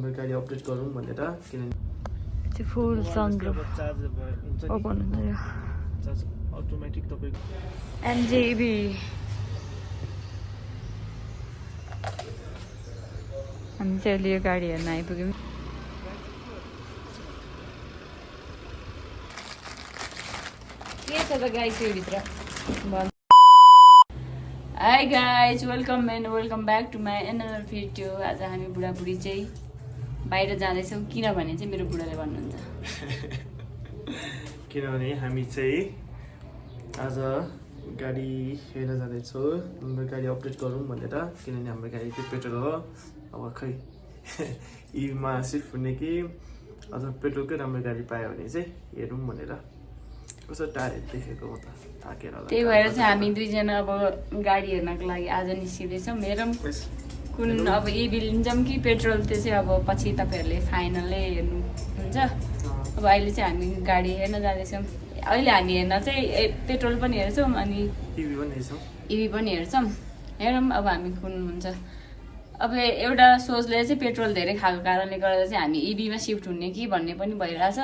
हाम्रो गाडी अपडेट गरौँ भनेर किनभने फुल सनरुफ चार्ज हुन्छ नि ओपन हुँदैन चार्ज अटोमेटिक तपाईको एनजेबी हामी चाहिँ अहिले यो गाडी हेर्न आइपुग्यौँ के छ त गाइस यो भित्र hi guys welcome and welcome back to my another video. आज हामी बुढाबुढी चाहिँ बाहिर जाँदैछौँ किनभने चाहिँ मेरो बुढाले भन्नुहुन्छ किनभने हामी चाहिँ आज गाडी हेर्न जाँदैछौँ हाम्रो गाडी अपडेट गरौँ भनेर किनभने हाम्रो गाडी चाहिँ पेट्रोल हो अब खै इमा सिफ्ट हुने कि अझ पेट्रोलकै राम्रो गाडी पायो भने चाहिँ हेरौँ भनेर कस्तो टायरहरू देखेको हो त थाकेर त्यही भएर चाहिँ हामी दुईजना अब गाडी हेर्नको लागि आज निस्किँदैछौँ। मेरो कुन अब इभी लिन्छौँ कि पेट्रोल त्यो चाहिँ अब पछि तपाईँहरूले फाइनलै हेर्नुहुन्छ। अब अहिले चाहिँ हामी गाडी हेर्न जाँदैछौँ। अहिले हामी हेर्न चाहिँ पेट्रोल पनि हेर्छौँ अनि इभी पनि हेर्छौँ। हेरौँ अब हामी कुन हुन्छ। अब एउटा सोचले चाहिँ पेट्रोल धेरै खाएको कारणले गर्दा चाहिँ हामी इभीमा सिफ्ट हुने कि भन्ने पनि भइरहेछ।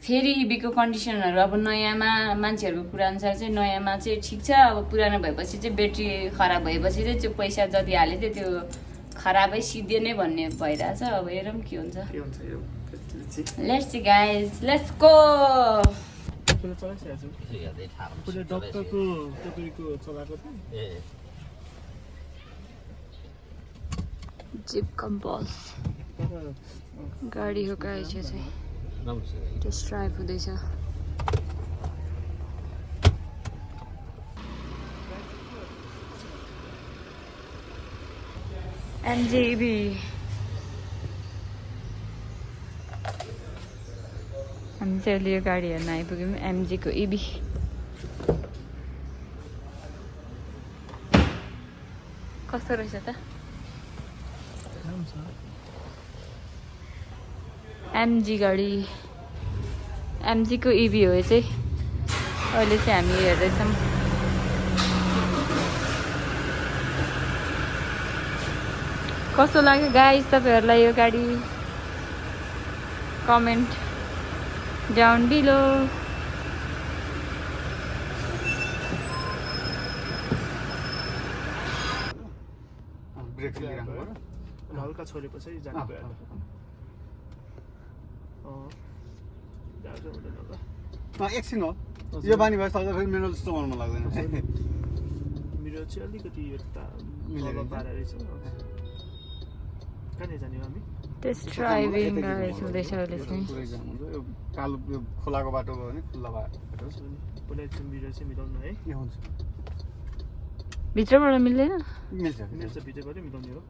फेरि इभीको कन्डिसनहरू अब नयाँमा मान्छेहरूको कुरा अनुसार चाहिँ नयाँमा चाहिँ ठिक छ। अब पुरानो भएपछि चाहिँ ब्याट्री खराब भएपछि चाहिँ त्यो पैसा जति हाल्यो त्यो खराबै सिद्धे नै भन्ने भइरहेछ। अब हेरौँ के हुन्छ। Let's see guys let's go. Jeep Compass गाडी हो गाइज यो चाहिँ टेस्ट ड्राइभ हुँदैछ। एनजेबी हामी चाहिँ अहिले यो गाडी हेर्न आइपुग्यौँ एमजीको इबी। कस्तो रहेछ त एमजी गाडी एमजीको इभी हो चाहिँ अहिले चाहिँ हामी हेर्दैछौँ। कस्तो लाग्यो गाइस तपाईँहरूलाई यो गाडी कमेन्ट डाउन बिलो। हल्का छोडेपछि जानु पर्यो एकछिन हो यो बानी भए फेरि मेरो जस्तो गर्नु लाग्दैन। मेरो चाहिँ अलिकति मिलेर पारा रहेछ। कहाँ जाने हो हामी? टेस्ट ड्राइभिङ हुँदैछ अहिले चाहिँ। यो कालो यो खोलाको बाटो गयो भने खुल्ला बाटो पहिला चाहिँ मेरो चाहिँ मिलाउनु है। ए हुन्छ भित्रबाट मिल्दैन? मिल्छ मिल्छ भित्रबाटै मिलाउने हो।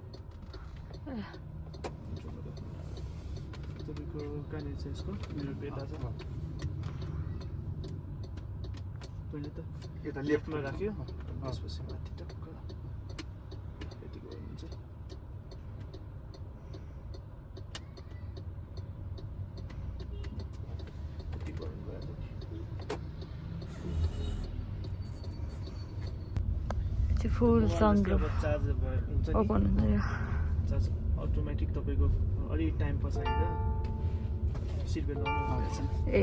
तपाईँको कहाँनिर छ यसको मेरो बेटा छ पहिले त यता लेफ्टमा राख्यो त्यसपछि माथि टक्क यति गयो हुन्छ। यति गर्नु भयो त्यो फुल सनरुफ चार्ज हुन्छ नि ओपन हुँदैन चार्ज अटोमेटिक तपाईँको अलि टाइम पछाडि सिट बेल्ट लाउनु ए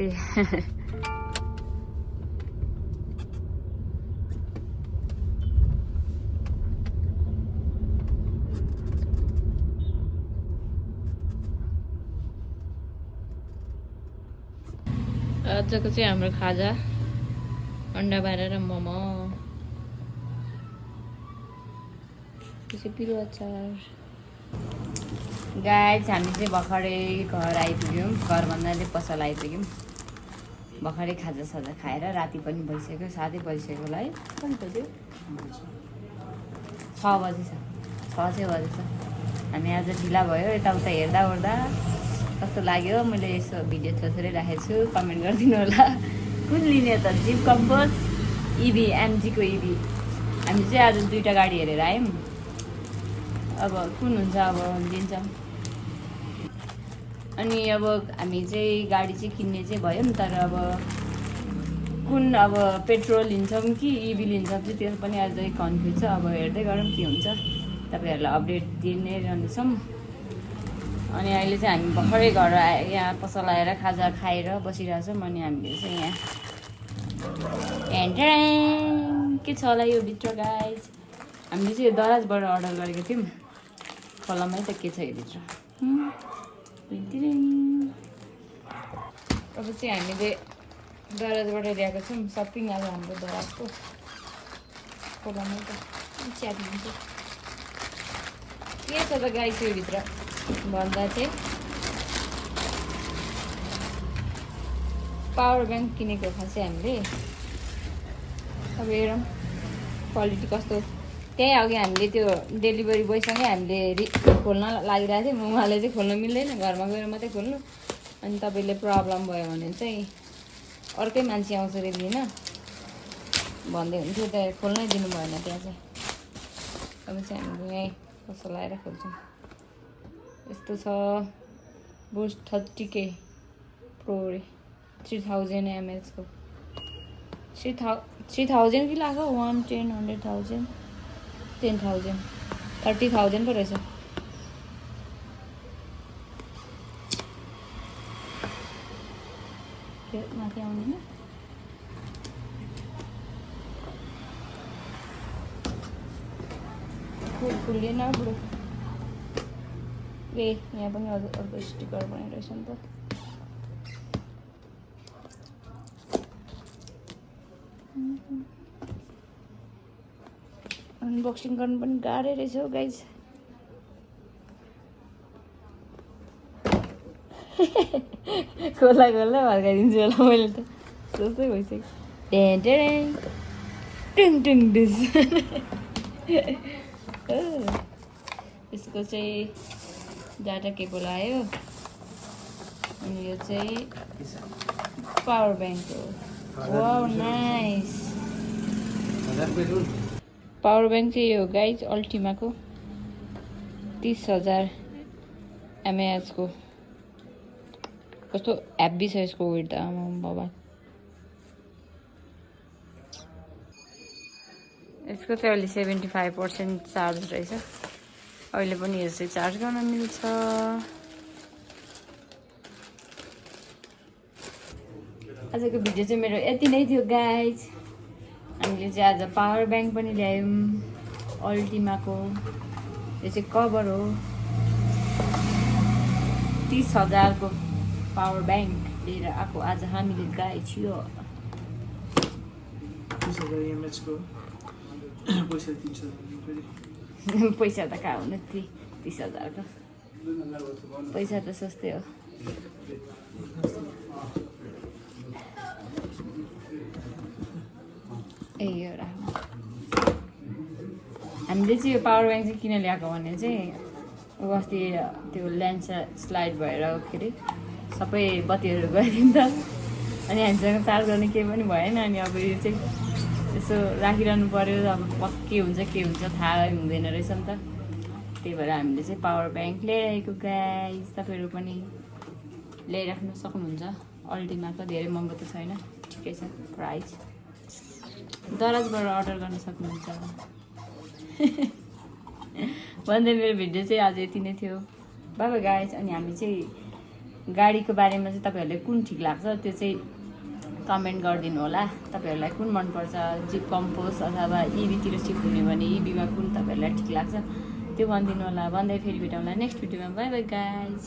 आजको चाहिँ हाम्रो खाजा अन्डा बारा र मोमो त्यसै पिरो अचार। गाइज हामी चाहिँ भर्खरै घर आइपुग्यौँ। घर भन्नाले पसल आइपुग्यौँ। भर्खरै खाजासाजा खाएर राति पनि भइसक्यो 7 बजिसक्यो होला है। कति बज्यो? 6 बजेछ 6 चाहिँ बजेछ। हामी आज ढिला भयो यताउता हेर्दा ओर्दा कस्तो लाग्यो मैले यसो भिडियो थोरै राखेको छु कमेन्ट गरिदिनु होला। कुन लिने त जिप कम्पोज इभी एमजीको इभी। हामी चाहिँ आज 2टा गाडी हेरेर आयौँ। अब कुन हुन्छ अब लिन्छौँ। अनि अब हामी चाहिँ गाडी चाहिँ किन्ने चाहिँ भयौँ तर अब कुन अब पेट्रोल लिन्छौँ कि इभी लिन्छौँ चाहिँ त्यो पनि अझै कन्फ्युज छ। अब हेर्दै गरौँ के हुन्छ। तपाईँहरूलाई अपडेट दिने रहनेछौँ। अनि अहिले चाहिँ हामी भर्खरै घर यहाँ पसल आएर खाजा खाएर बसिरहेको छौँ अनि हामीले चाहिँ यहाँ के छ होला यो भित्र गाइज हामीले चाहिँ दराजबाट अर्डर गरेको थियौँ खोलामै त के छ यो भित्र अब चाहिँ हामीले दराजबाट ल्याएको छौँ सपिङ अब हाम्रो दराजको खोलामै त च्यातिन्छ के छ त गाई त्यो भित्र भन्दा चाहिँ पावर ब्याङ्क किनेको खासै हामीले अब हेरौँ क्वालिटी कस्तो त्यही अघि हामीले त्यो डेलिभरी बोयसँगै हामीले खोल्न लागिरहेको थियौँ उहाँले चाहिँ खोल्नु मिल्दैन घरमा गएर मात्रै खोल्नु अनि तपाईँले प्रब्लम भयो भने चाहिँ अर्कै मान्छे आउँछ अरे लिन भन्दै हुन्थ्यो त्यहाँ खोल्नै दिनु भएन त्यहाँ चाहिँ अब चाहिँ हामीले यहीँ कसो लगाएर खोल्छौँ यस्तो छ बुस्ट 30K प्रो रे 3000 mAh को 3000 कि लाग्यो 110 100,000 10,000 30,000 पो रहेछ त्यो माथि आउँदैन खुल्दैन बुढो ए यहाँ पनि अर्को स्टिकर बनाइरहेछ नि त अनबक्सिङ गर्नु पनि गाह्रै रहेछ हौ गाइज खोला खोला फर्काइदिन्छु होला मैले त जस्तै भइसक्यो यसको चाहिँ डाटा केबल आयो अनि यो चाहिँ पावर ब्याङ्क हो वाउ नाइस पावर ब्याङ्क चाहिँ यो गाइज अल्टिमाको 30,000 mAh को कस्तो हेभी छ यसको वेट त आमा बाबा यसको चाहिँ अहिले 75% चार्ज रहेछ अहिले पनि यो चाहिँ चार्ज गर्न मिल्छ आजको भिडियो चाहिँ मेरो यति नै थियो गाइज हामीले चाहिँ आज पावर ब्याङ्क पनि ल्यायौँ अल्टिमाको यो चाहिँ कभर हो 30,000 को पावर ब्याङ्क लिएर आएको आज हामीले गाई थियो 30,000 mAh को पैसा 300 पैसा त कहाँ हुने 30,000 को पैसा त सस्तै हो ए यो हामीले चाहिँ यो पावर ब्याङ्क चाहिँ किन ल्याएको भने चाहिँ अस्ति त्यो ल्यान्ड स्लाइड भएर के अरे सबै बत्तीहरू गयो नि त अनि हामीसँग चार्ज गर्ने केही पनि भएन अनि अब यो चाहिँ यसो राखिरहनु पर्यो अब के हुन्छ थाहा हुँदैन रहेछ नि त त्यही भएर हामीले चाहिँ पावर ब्याङ्क ल्याइरहेको गाइज तपाईँहरू पनि ल्याइराख्नु सक्नुहुन्छ अल्टिमाको धेरै महँगो त छैन ठिकै छ प्राइस दराजबाट अर्डर गर्न सक्नुहुन्छ भन्दै मेरो भिडियो चाहिँ आज यति नै थियो बाबा गाइज अनि हामी चाहिँ गाडीको बारेमा चाहिँ तपाईँहरूलाई कुन ठिक लाग्छ त्यो चाहिँ कमेन्ट गरिदिनु होला तपाईँहरूलाई कुन मनपर्छ जिप कम्पोस्ट अथवा इभीतिर सिफ्ट हुने भने इभीमा कुन तपाईँहरूलाई ठिक लाग्छ त्यो भनिदिनु होला भन्दै फेरि भेटौँला नेक्स्ट भिडियोमा बाई बाई गाइज